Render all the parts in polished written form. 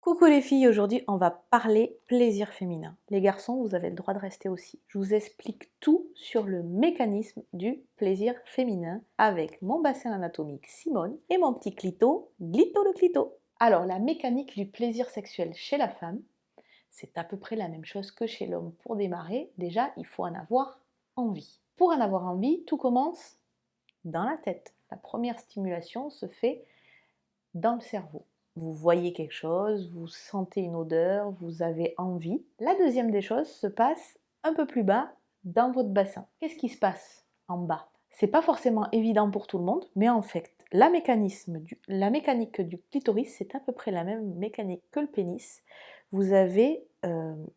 Coucou les filles, aujourd'hui on va parler plaisir féminin. Les garçons, vous avez le droit de rester aussi. Je vous explique tout sur le mécanisme du plaisir féminin avec mon bassin anatomique Simone et mon petit clito, Glito le clito. Alors la mécanique du plaisir sexuel chez la femme, c'est à peu près la même chose que chez l'homme. Pour démarrer, déjà il faut en avoir envie. Pour en avoir envie, tout commence dans la tête. La première stimulation se fait dans le cerveau. Vous voyez quelque chose, vous sentez une odeur, vous avez envie. La deuxième des choses se passe un peu plus bas dans votre bassin. Qu'est-ce qui se passe en bas? C'est pas forcément évident pour tout le monde, mais en fait, la mécanique du clitoris, c'est à peu près la même mécanique que le pénis. Vous avez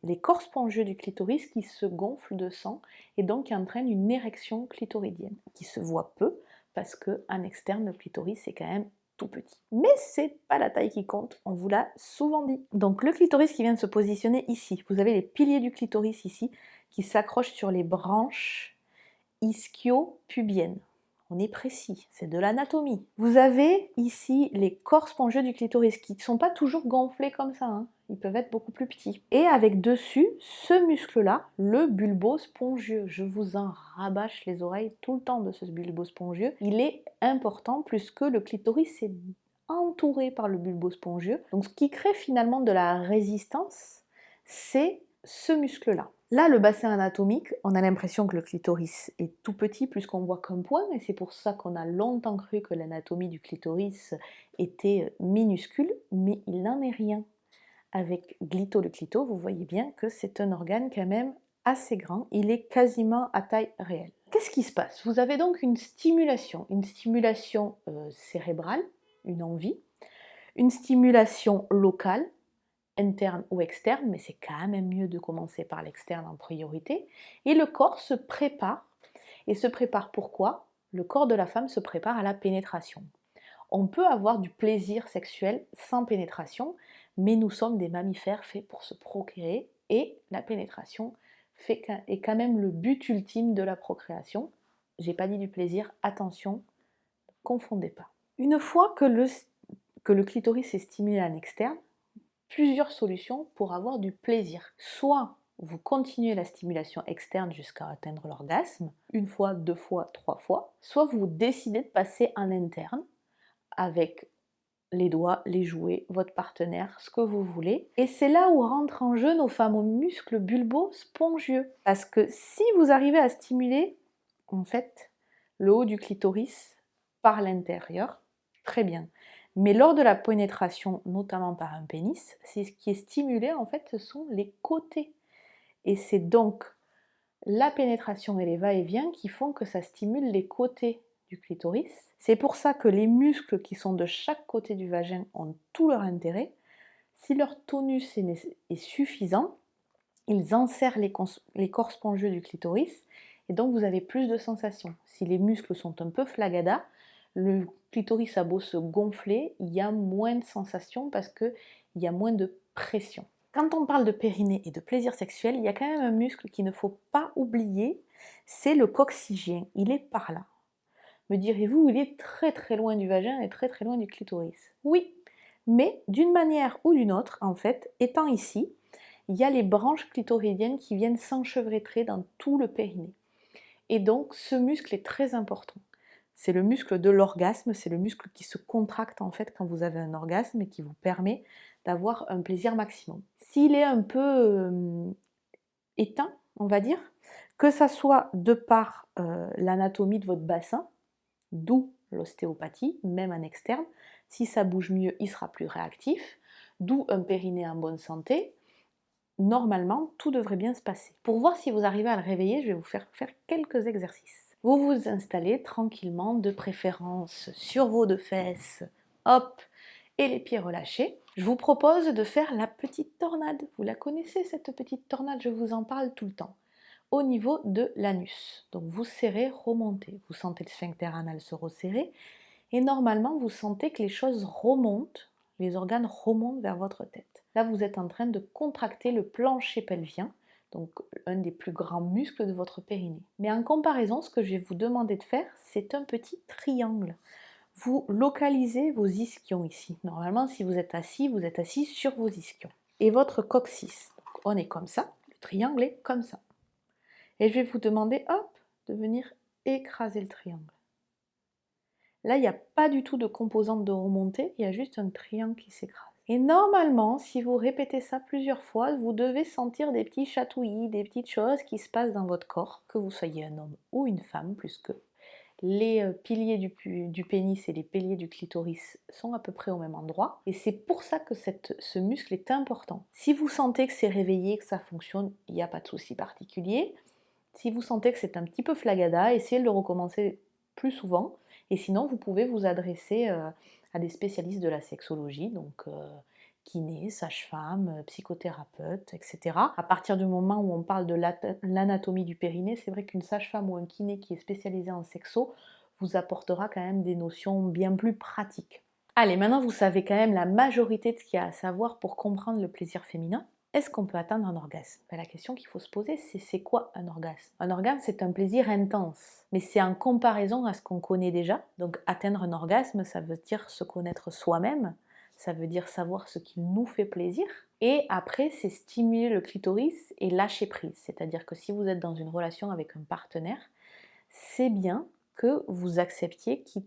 les corps spongieux du clitoris qui se gonflent de sang et donc qui entraînent une érection clitoridienne qui se voit peu parce qu'en externe, le clitoris, c'est quand même tout petit. Mais c'est pas la taille qui compte, on vous l'a souvent dit. Donc le clitoris qui vient de se positionner ici, vous avez les piliers du clitoris ici qui s'accrochent sur les branches ischio-pubiennes. On est précis, c'est de l'anatomie. Vous avez ici les corps spongieux du clitoris qui ne sont pas toujours gonflés comme ça, hein. Ils peuvent être beaucoup plus petits. Et avec dessus, ce muscle-là, le bulbo spongieux. Je vous en rabâche les oreilles tout le temps de ce bulbo spongieux. Il est important puisque le clitoris est entouré par le bulbo spongieux. Donc ce qui crée finalement de la résistance, c'est ce muscle-là. Là, le bassin anatomique, on a l'impression que le clitoris est tout petit puisqu'on voit qu'un point, et c'est pour ça qu'on a longtemps cru que l'anatomie du clitoris était minuscule, mais il n'en est rien. Avec Glito le clito, vous voyez bien que c'est un organe quand même assez grand, il est quasiment à taille réelle. Qu'est-ce qui se passe? Vous avez donc une stimulation cérébrale, une envie, une stimulation locale, interne ou externe, mais c'est quand même mieux de commencer par l'externe en priorité. Et le corps se prépare. Et se prépare pourquoi? Le corps de la femme se prépare à la pénétration. On peut avoir du plaisir sexuel sans pénétration, mais nous sommes des mammifères faits pour se procréer et la pénétration est quand même le but ultime de la procréation. J'ai pas dit du plaisir, attention, confondez pas. Une fois que le clitoris est stimulé en externe, plusieurs solutions pour avoir du plaisir. Soit vous continuez la stimulation externe jusqu'à atteindre l'orgasme, une fois, deux fois, trois fois, soit vous décidez de passer en interne avec les doigts, les jouets, votre partenaire, ce que vous voulez. Et c'est là où rentrent en jeu nos fameux muscles bulbo-spongieux. Parce que si vous arrivez à stimuler, en fait, le haut du clitoris par l'intérieur, très bien. Mais lors de la pénétration, notamment par un pénis, c'est ce qui est stimulé, en fait, ce sont les côtés. Et c'est donc la pénétration et les va-et-vient qui font que ça stimule les côtés du clitoris. C'est pour ça que les muscles qui sont de chaque côté du vagin ont tout leur intérêt. Si leur tonus est suffisant, ils enserrent les corps spongieux du clitoris et donc vous avez plus de sensations. Si les muscles sont un peu flagada, le clitoris a beau se gonfler, il y a moins de sensations parce qu'il y a moins de pression. Quand on parle de périnée et de plaisir sexuel, il y a quand même un muscle qu'il ne faut pas oublier, c'est le coccygien. Il est par là. Me direz-vous, il est très très loin du vagin et très très loin du clitoris. Oui, mais d'une manière ou d'une autre, en fait, étant ici, il y a les branches clitoridiennes qui viennent s'enchevêtrer dans tout le périnée. Et donc, ce muscle est très important. C'est le muscle de l'orgasme, c'est le muscle qui se contracte en fait quand vous avez un orgasme et qui vous permet d'avoir un plaisir maximum. S'il est un peu éteint, on va dire, que ça soit de par l'anatomie de votre bassin, d'où l'ostéopathie, même en externe, si ça bouge mieux, il sera plus réactif, d'où un périnée en bonne santé, normalement, tout devrait bien se passer. Pour voir si vous arrivez à le réveiller, je vais vous faire quelques exercices. Vous vous installez tranquillement, de préférence sur vos deux fesses, hop, et les pieds relâchés. Je vous propose de faire la petite tornade. Vous la connaissez cette petite tornade, je vous en parle tout le temps. Au niveau de l'anus. Donc vous serrez, remontez. Vous sentez le sphincter anal se resserrer et normalement vous sentez que les choses remontent, les organes remontent vers votre tête. Là vous êtes en train de contracter le plancher pelvien, donc un des plus grands muscles de votre périnée. Mais en comparaison, ce que je vais vous demander de faire, c'est un petit triangle. vous localisez vos ischions ici. Normalement, si vous êtes assis sur vos ischions. Et votre coccyx, donc on est comme ça, le triangle est comme ça. Et je vais vous demander, hop, de venir écraser le triangle. Là, il n'y a pas du tout de composante de remontée, il y a juste un triangle qui s'écrase. Et normalement, si vous répétez ça plusieurs fois, vous devez sentir des petits chatouillis, des petites choses qui se passent dans votre corps, que vous soyez un homme ou une femme, puisque les piliers du pénis et les piliers du clitoris sont à peu près au même endroit. Et c'est pour ça que ce muscle est important. Si vous sentez que c'est réveillé, que ça fonctionne, il n'y a pas de souci particulier. Si vous sentez que c'est un petit peu flagada, essayez de le recommencer plus souvent. Et sinon, vous pouvez vous adresser à des spécialistes de la sexologie, donc kiné, sage-femme, psychothérapeute, etc. À partir du moment où on parle de l'anatomie du périnée, c'est vrai qu'une sage-femme ou un kiné qui est spécialisé en sexo vous apportera quand même des notions bien plus pratiques. Allez, maintenant vous savez quand même la majorité de ce qu'il y a à savoir pour comprendre le plaisir féminin. Est-ce qu'on peut atteindre un orgasme? La question qu'il faut se poser, c'est quoi un orgasme? Un orgasme, c'est un plaisir intense, mais c'est en comparaison à ce qu'on connaît déjà. Donc atteindre un orgasme, ça veut dire se connaître soi-même, ça veut dire savoir ce qui nous fait plaisir. Et après, c'est stimuler le clitoris et lâcher prise. C'est-à-dire que si vous êtes dans une relation avec un partenaire, c'est bien que vous acceptiez qu'il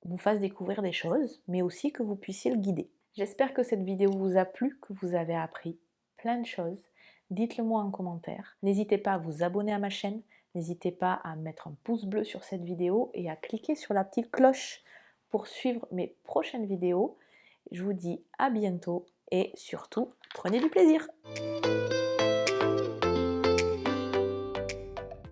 vous fasse découvrir des choses, mais aussi que vous puissiez le guider. J'espère que cette vidéo vous a plu, que vous avez appris plein de choses. Dites-le moi en commentaire. N'hésitez pas à vous abonner à ma chaîne. N'hésitez pas à mettre un pouce bleu sur cette vidéo et à cliquer sur la petite cloche pour suivre mes prochaines vidéos. Je vous dis à bientôt et surtout, prenez du plaisir!